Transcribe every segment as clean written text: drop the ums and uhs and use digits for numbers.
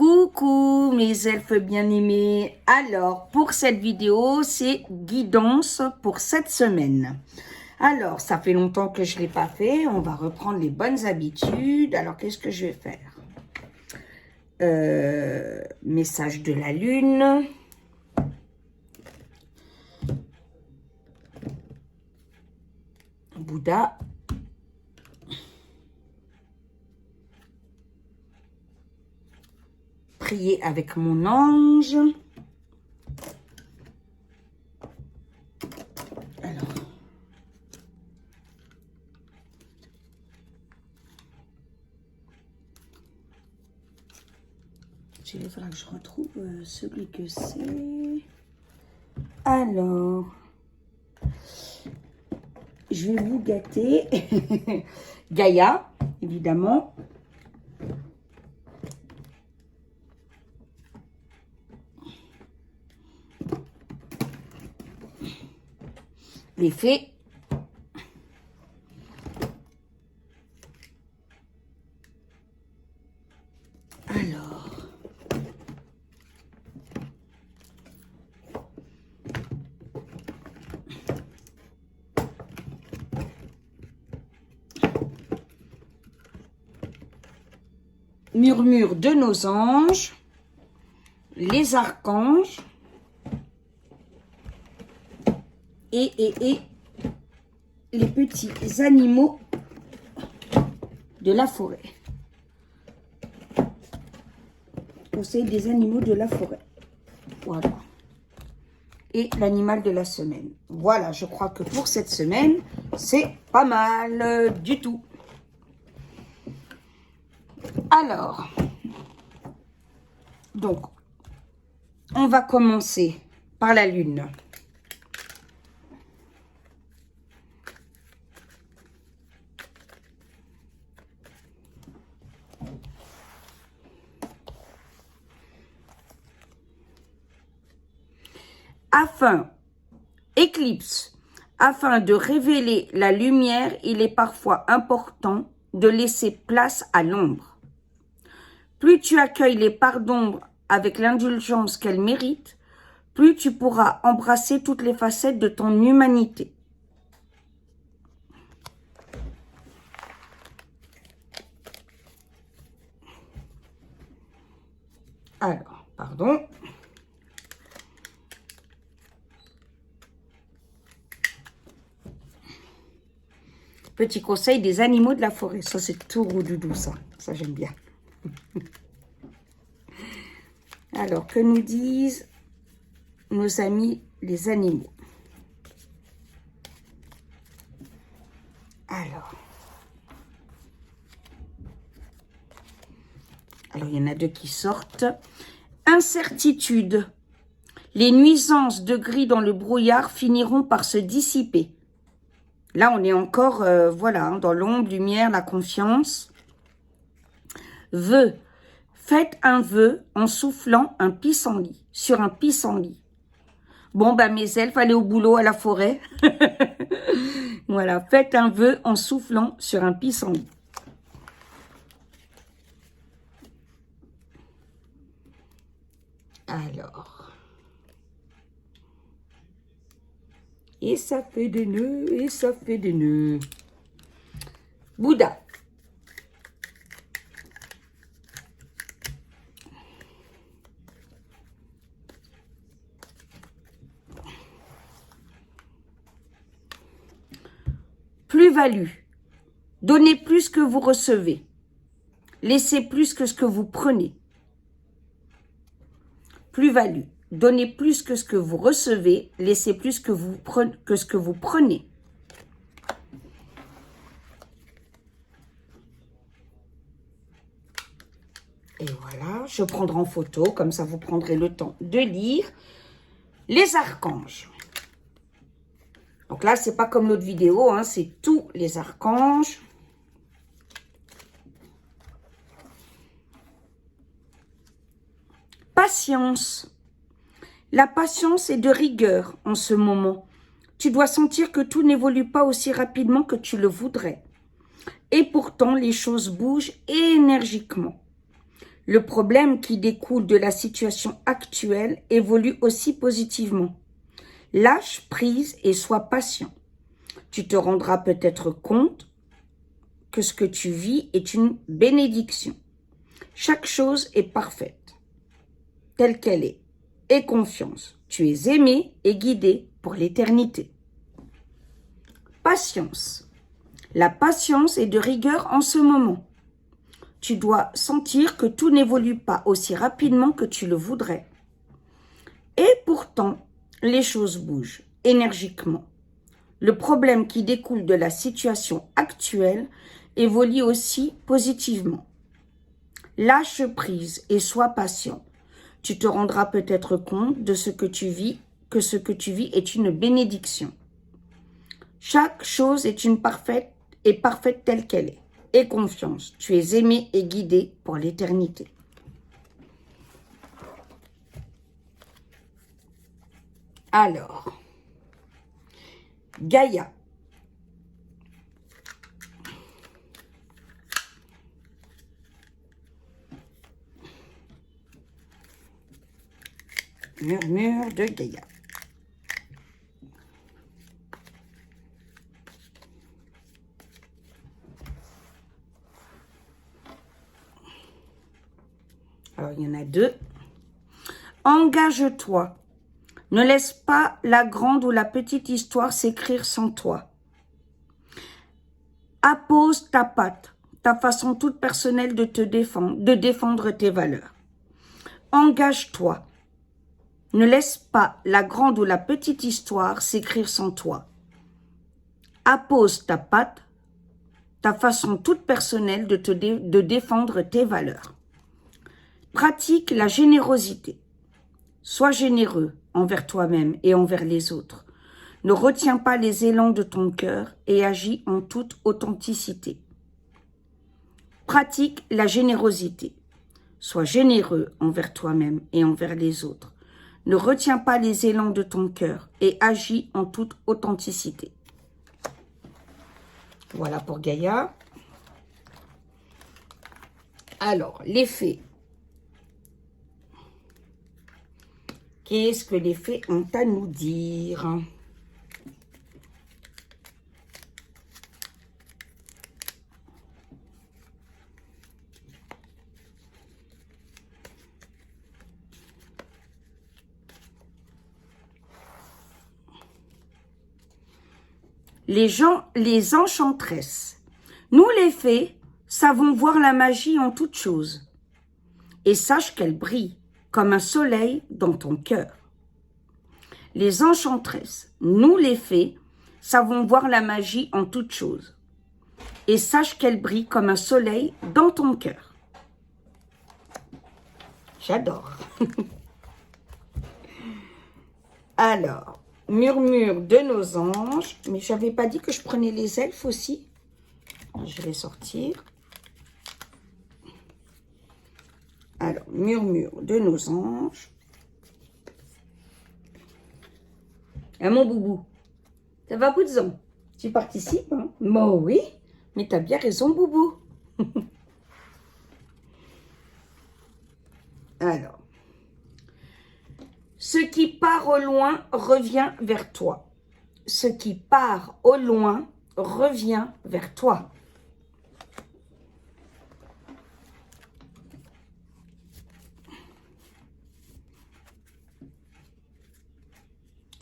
Coucou mes elfes bien-aimés. Alors, pour cette vidéo, c'est guidance pour cette semaine. Alors, ça fait longtemps que je ne l'ai pas fait. On va reprendre les bonnes habitudes. Alors, qu'est-ce que je vais faire? Message de la lune. Bouddha. Prier avec mon ange. Alors. Il va falloir que je retrouve celui que c'est. Alors. Je vais vous gâter. Gaïa, évidemment. Les fées. Alors. Murmure de nos anges. Les archanges. Et les petits animaux de la forêt. Conseil des animaux de la forêt. Voilà. Et l'animal de la semaine. Voilà, je crois que pour cette semaine, c'est pas mal du tout. Alors, donc, on va commencer par la lune. Afin de révéler la lumière, il est parfois important de laisser place à l'ombre. Plus tu accueilles les parts d'ombre avec l'indulgence qu'elles méritent, plus tu pourras embrasser toutes les facettes de ton humanité. Alors, pardon. Petit conseil des animaux de la forêt. Ça, c'est tout roudoudou, ça. Ça, j'aime bien. Alors, que nous disent nos amis les animaux? Alors, il y en a deux qui sortent. Incertitude. Les nuisances de gris dans le brouillard finiront par se dissiper. Là, on est encore, voilà, dans l'ombre, lumière, la confiance. Vœu. Faites un vœu en soufflant un pissenlit, sur un pissenlit. Bon, ben, mes elfes, allez au boulot, à la forêt. Voilà, faites un vœu en soufflant sur un pissenlit. Alors. Et ça fait des nœuds, et ça fait des nœuds. Bouddha. Plus-value. Donnez plus que vous recevez. Laissez plus que ce que vous prenez. Plus-value. Donnez plus que ce que vous recevez, laissez plus que ce que vous prenez. Et voilà, je prendrai en photo, comme ça vous prendrez le temps de lire. Les archanges. Donc là, c'est pas comme l'autre vidéo, hein, c'est tous les archanges. Patience. La patience est de rigueur en ce moment. Tu dois sentir que tout n'évolue pas aussi rapidement que tu le voudrais. Et pourtant, les choses bougent énergiquement. Le problème qui découle de la situation actuelle évolue aussi positivement. Lâche prise et sois patient. Tu te rendras peut-être compte que ce que tu vis est une bénédiction. Chaque chose est parfaite, telle qu'elle est. Aie confiance. Tu es aimé et guidé pour l'éternité. Patience. La patience est de rigueur en ce moment. Tu dois sentir que tout n'évolue pas aussi rapidement que tu le voudrais. Et pourtant, les choses bougent énergiquement. Le problème qui découle de la situation actuelle évolue aussi positivement. Lâche prise et sois patient. Tu te rendras peut-être compte de ce que tu vis, que ce que tu vis est une bénédiction. Chaque chose est parfaite telle qu'elle est. Aie confiance, tu es aimé et guidé pour l'éternité. Alors, Gaïa. Murmure de Gaïa. Alors, il y en a deux. Engage-toi. Ne laisse pas la grande ou la petite histoire s'écrire sans toi. Appose ta patte, ta façon toute personnelle de te défendre, de défendre tes valeurs. Engage-toi. Ne laisse pas la grande ou la petite histoire s'écrire sans toi. Appose ta patte, ta façon toute personnelle de défendre tes valeurs. Pratique la générosité. Sois généreux envers toi-même et envers les autres. Ne retiens pas les élans de ton cœur et agis en toute authenticité. Pratique la générosité. Sois généreux envers toi-même et envers les autres. Ne retiens pas les élans de ton cœur et agis en toute authenticité. Voilà pour Gaïa. Alors, les fées. Qu'est-ce que les fées ont à nous dire? Les enchantresses. Nous les fées savons voir la magie en toutes choses. Et sache qu'elle brille comme un soleil dans ton cœur. Les enchantresses, nous les fées, savons voir la magie en toutes choses. Et sache qu'elle brille comme un soleil dans ton cœur. J'adore. Alors, murmure de nos anges. Mais je n'avais pas dit que je prenais les elfes aussi. Je vais sortir. Alors, murmure de nos anges. Ah, mon boubou. Ça va, Poudzon? Tu participes, hein? Moi, oui. Mais tu as bien raison, boubou. Alors. Ce qui part au loin revient vers toi. Ce qui part au loin revient vers toi.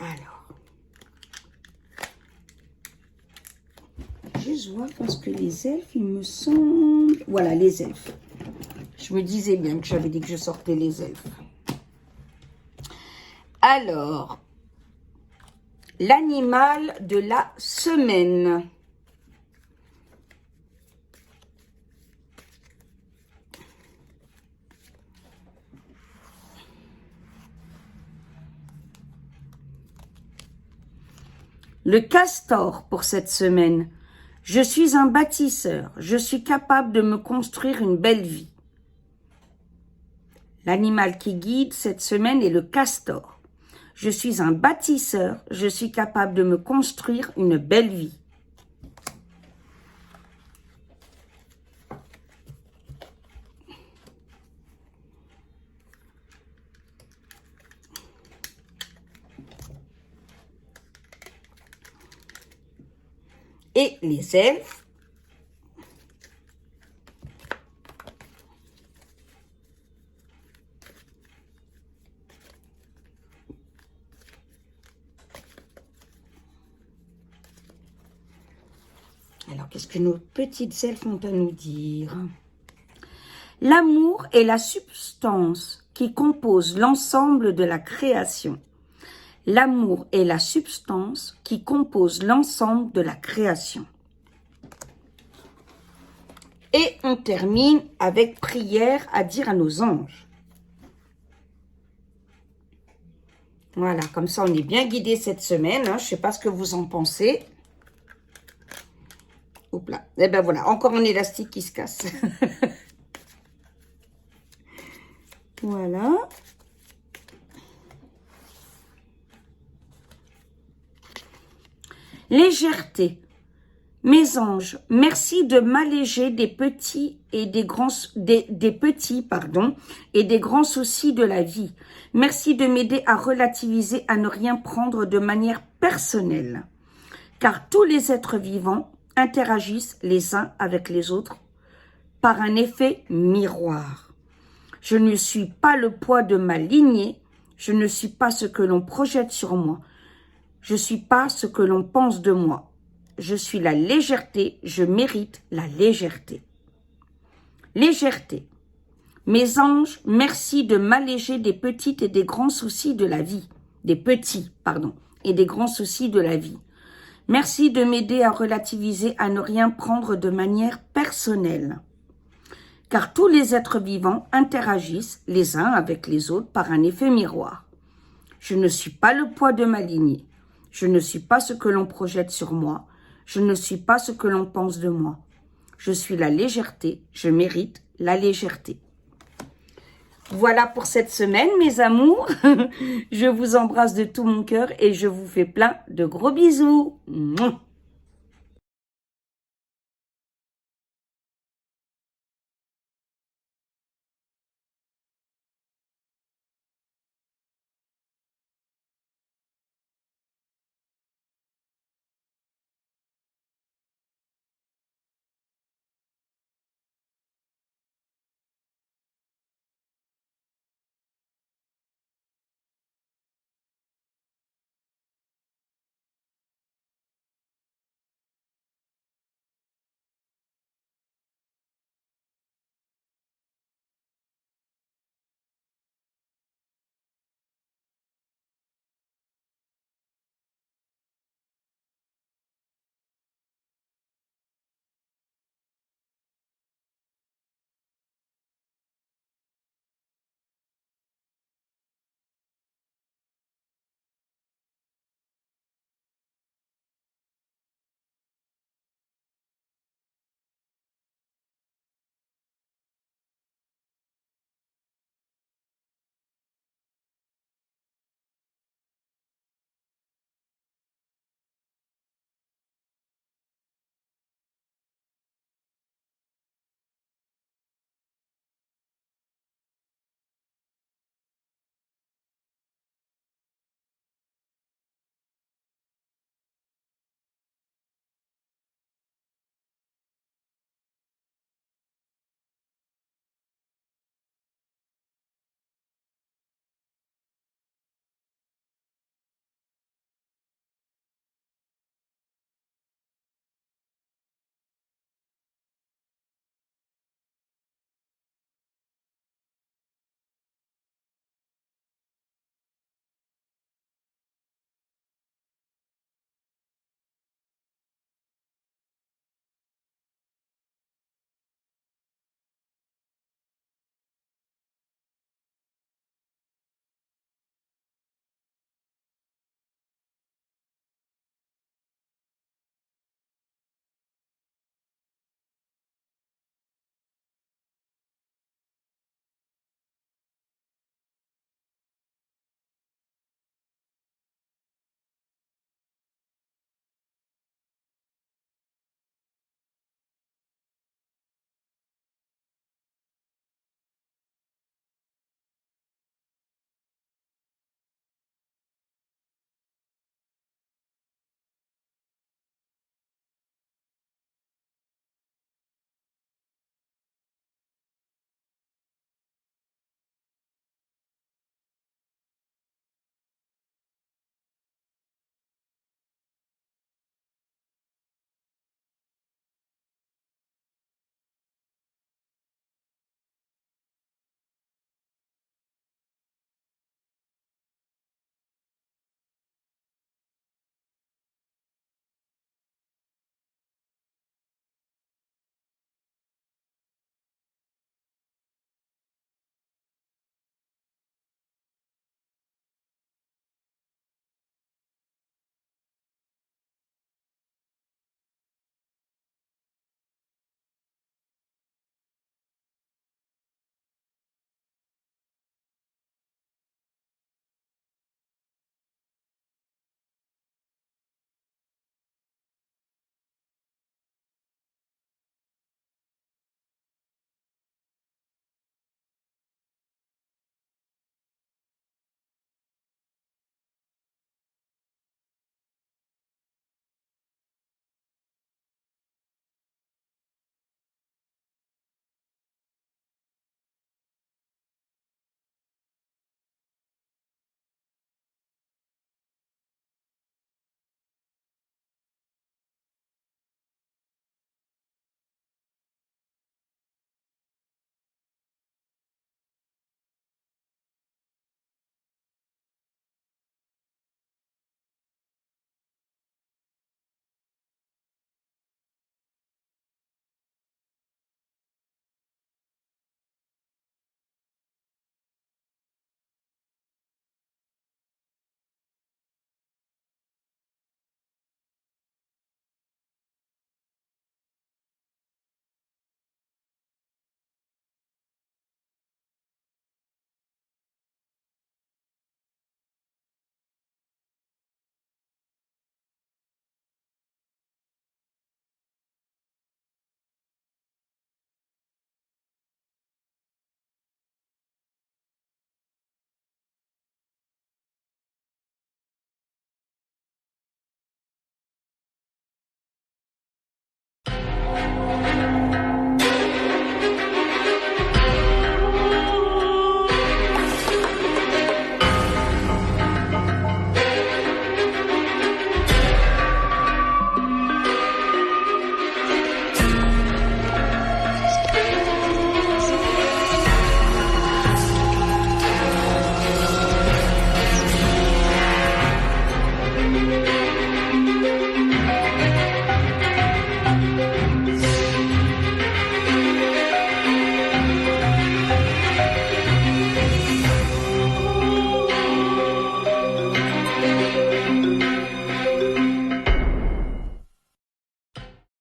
Alors, juste voir parce que les elfes, il me semble... Voilà, les elfes. Je me disais bien que j'avais dit que je sortais les elfes. Alors, l'animal de la semaine. Le castor pour cette semaine. Je suis un bâtisseur. Je suis capable de me construire une belle vie. L'animal qui guide cette semaine est le castor. Je suis un bâtisseur. Je suis capable de me construire une belle vie. Et les elfes. Alors, qu'est-ce que nos petites elfes ont à nous dire? L'amour est la substance qui compose l'ensemble de la création. L'amour est la substance qui compose l'ensemble de la création. Et on termine avec prière à dire à nos anges. Voilà, comme ça on est bien guidé cette semaine. Hein. Je ne sais pas ce que vous en pensez. Oups là. Et ben voilà, encore un élastique qui se casse. Voilà. Légèreté. Mes anges, merci de m'alléger des petits et des grands et des grands soucis de la vie. Merci de m'aider à relativiser, à ne rien prendre de manière personnelle. Car tous les êtres vivants interagissent les uns avec les autres par un effet miroir. Je ne suis pas le poids de ma lignée, je ne suis pas ce que l'on projette sur moi, je ne suis pas ce que l'on pense de moi. Je suis la légèreté, je mérite la légèreté. Légèreté. Mes anges, merci de m'alléger des petites et des grands soucis de la vie. Et des grands soucis de la vie. Merci de m'aider à relativiser, à ne rien prendre de manière personnelle. Car tous les êtres vivants interagissent les uns avec les autres par un effet miroir. Je ne suis pas le poids de ma lignée. Je ne suis pas ce que l'on projette sur moi. Je ne suis pas ce que l'on pense de moi. Je suis la légèreté, je mérite la légèreté. Voilà pour cette semaine, mes amours. Je vous embrasse de tout mon cœur et je vous fais plein de gros bisous. Mouah.